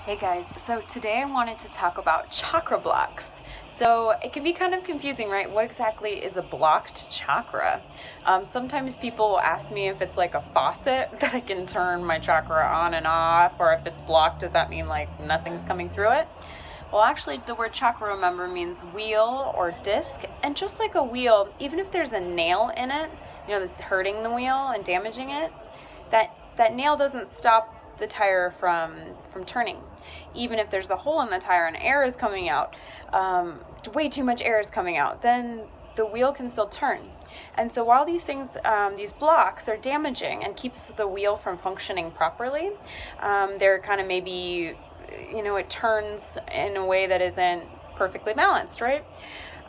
Hey guys, so today I wanted to talk about chakra blocks. So it can be kind of confusing, right? What exactly is a blocked chakra? Sometimes people ask me if it's like a faucet that I can turn my chakra on and off, or if it's blocked, does that mean like nothing's coming through it? Well, actually, the word chakra, remember, means wheel or disc. And just like a wheel, even if there's a nail in it, that's hurting the wheel and damaging it, that nail doesn't stop the tire from turning. Even if there's a hole in the tire and air is coming out, way too much air is coming out, then the wheel can still turn. And so while these things, these blocks are damaging and keeps the wheel from functioning properly, they're kind of maybe, it turns in a way that isn't perfectly balanced, right?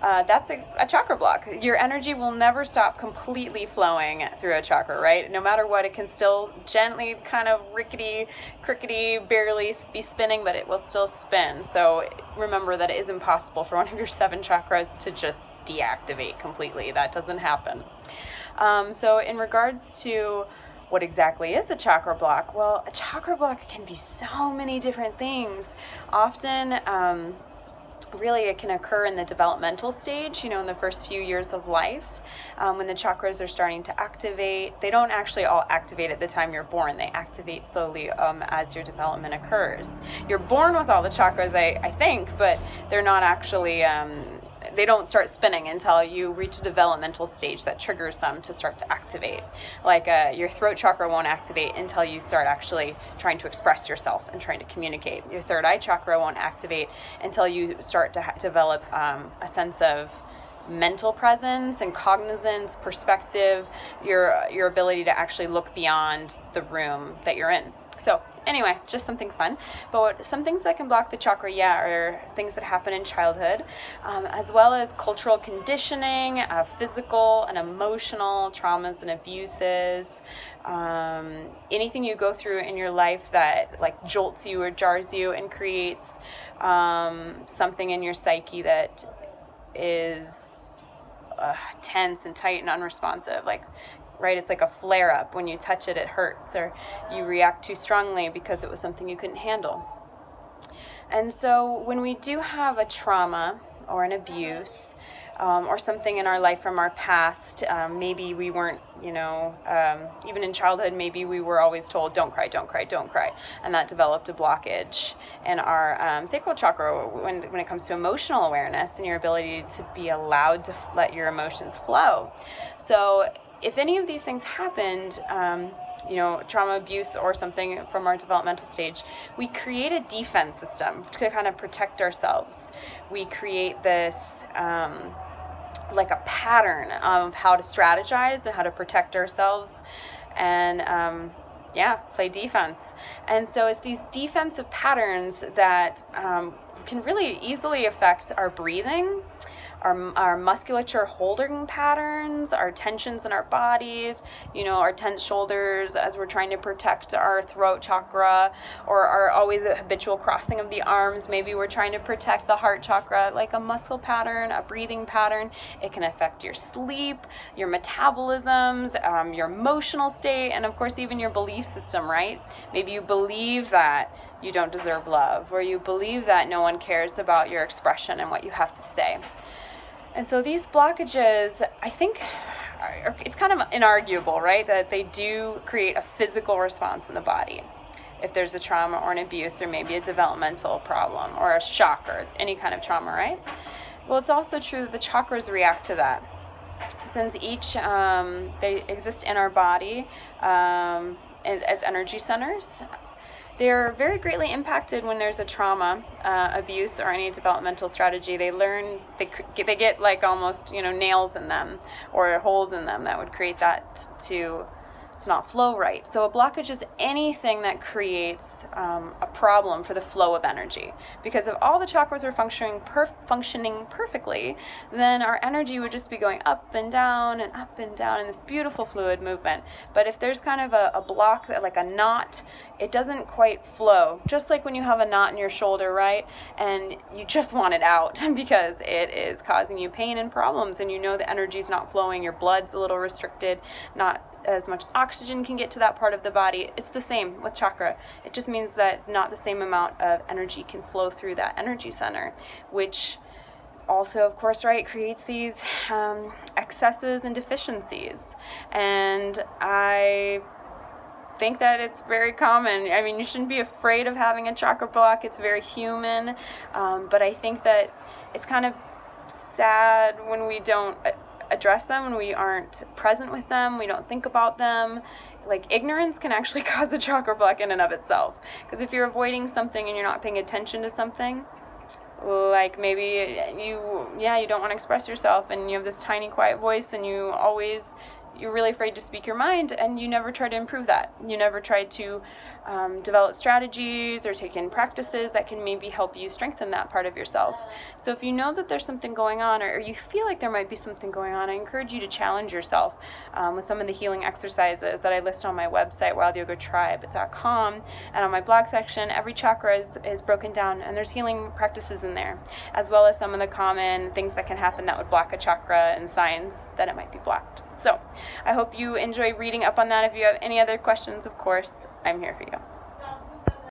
That's a chakra block. Your energy will never stop completely flowing through a chakra, right? No matter what, it can still gently kind of crickety, barely be spinning, but it will still spin. So remember that it is impossible for one of your 7 chakras to just deactivate completely. That doesn't happen. So in regards to what exactly is a chakra block? Well, a chakra block can be so many different things. Often, really it can occur in the developmental stage, in the first few years of life, when the chakras are starting to activate. They don't actually all activate at the time you're born. They activate slowly as your development occurs. You're born with all the chakras, I think, but they're not actually, they don't start spinning until you reach a developmental stage that triggers them to start to activate. Like your throat chakra won't activate until you start actually trying to express yourself and trying to communicate. Your third eye chakra won't activate until you start to develop a sense of mental presence and cognizance, perspective, your ability to actually look beyond the room that you're in. So anyway, just something fun. But some things that can block the chakra, are things that happen in childhood, as well as cultural conditioning, physical and emotional traumas and abuses, anything you go through in your life that like jolts you or jars you and creates something in your psyche that is tense and tight and unresponsive, right? It's like a flare-up. When you touch it, it hurts, or you react too strongly because it was something you couldn't handle. And so when we do have a trauma or an abuse, or something in our life from our past, maybe we weren't, even in childhood, maybe we were always told, don't cry, don't cry, don't cry. And that developed a blockage in our sacral chakra when it comes to emotional awareness and your ability to be allowed to let your emotions flow. So if any of these things happened, trauma, abuse, or something from our developmental stage, we create a defense system to kind of protect ourselves. We create this like a pattern of how to strategize and how to protect ourselves and play defense. And so it's these defensive patterns that can really easily affect our breathing, our musculature holding patterns, our tensions in our bodies, our tense shoulders as we're trying to protect our throat chakra, or our always a habitual crossing of the arms. Maybe we're trying to protect the heart chakra, like a muscle pattern, a breathing pattern. It can affect your sleep, your metabolisms, your emotional state, and of course even your belief system, right? Maybe you believe that you don't deserve love, or you believe that no one cares about your expression and what you have to say. And so these blockages, I think, it's kind of inarguable, right, that they do create a physical response in the body. If there's a trauma or an abuse, or maybe a developmental problem or a shock or any kind of trauma, right? Well, it's also true that the chakras react to that. Since each, they exist in our body as energy centers, they're very greatly impacted when there's a trauma, abuse, or any developmental strategy. They get like almost, nails in them or holes in them that would create that to not flow right. So a blockage is anything that creates a problem for the flow of energy. Because if all the chakras are functioning perfectly, then our energy would just be going up and down in this beautiful fluid movement. But if there's kind of a block, like a knot, it doesn't quite flow. Just like when you have a knot in your shoulder, right? And you just want it out because it is causing you pain and problems, and the energy's not flowing, your blood's a little restricted, not as much oxygen oxygen can get to that part of the body. It's the same with chakra. It just means that not the same amount of energy can flow through that energy center, which also, of course, right, creates these excesses and deficiencies. And I think that it's very common. I mean, you shouldn't be afraid of having a chakra block. It's very human. But I think that it's kind of sad when we don't address them, when we aren't present with them, we don't think about them. Like, ignorance can actually cause a chakra block in and of itself. Because if you're avoiding something and you're not paying attention to something, like maybe you don't want to express yourself, and you have this tiny quiet voice, and you're really afraid to speak your mind, and you never try to improve that. You never try to develop strategies or take in practices that can maybe help you strengthen that part of yourself. So if you know that there's something going on, or you feel like there might be something going on, I encourage you to challenge yourself with some of the healing exercises that I list on my website, wildyogatribe.com, and on my blog section. Every chakra is broken down, and there's healing practices in there, as well as some of the common things that can happen that would block a chakra and signs that it might be blocked. So I hope you enjoy reading up on that. If you have any other questions, of course, I'm here for you.